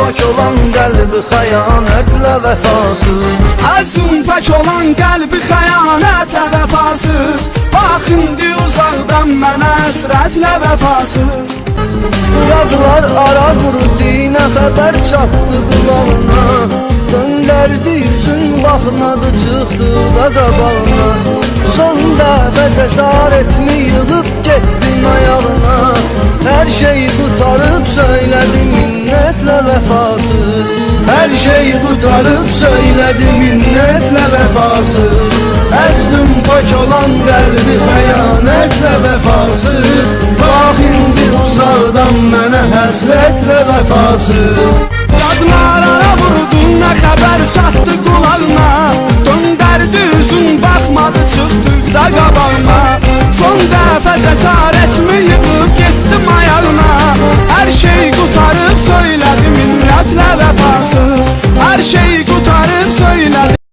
pak olan qəlbi xəyanətlə vəfasız. Əzm pək olan qəlbi xəyanətlə vəfasız. Bax indi uzaqdan mənə həsrətlə vəfasız. Yadlar ara vurdu, nə xəbər çatdı qulağına. Döndərdi yüzün, baxmadı, çıxdı da qabağına. Son dəfə cəsarətini yığıb getdim ayağına. Hər şeyi qutarıb söylədi minnətlə vəfasız. Hər şeyi qutarıb söylədi minnətlə vəfasız. Əzdüm pak olan qəlbi xəyanətlə vəfasız. Bax indi uzaqdan mənə həsrətlə vəfasız. Yadlar ara vurdu, nə xəbər çatdı qulağına. Döndərdi üzün, baxmadı, çıxdı da qabağına. Son dəfə cəsarətimi yığıb getdim ayağına. Hər şey qutarıb söylədi minnətlə vəfasız. Hər şey qutarıb söylədi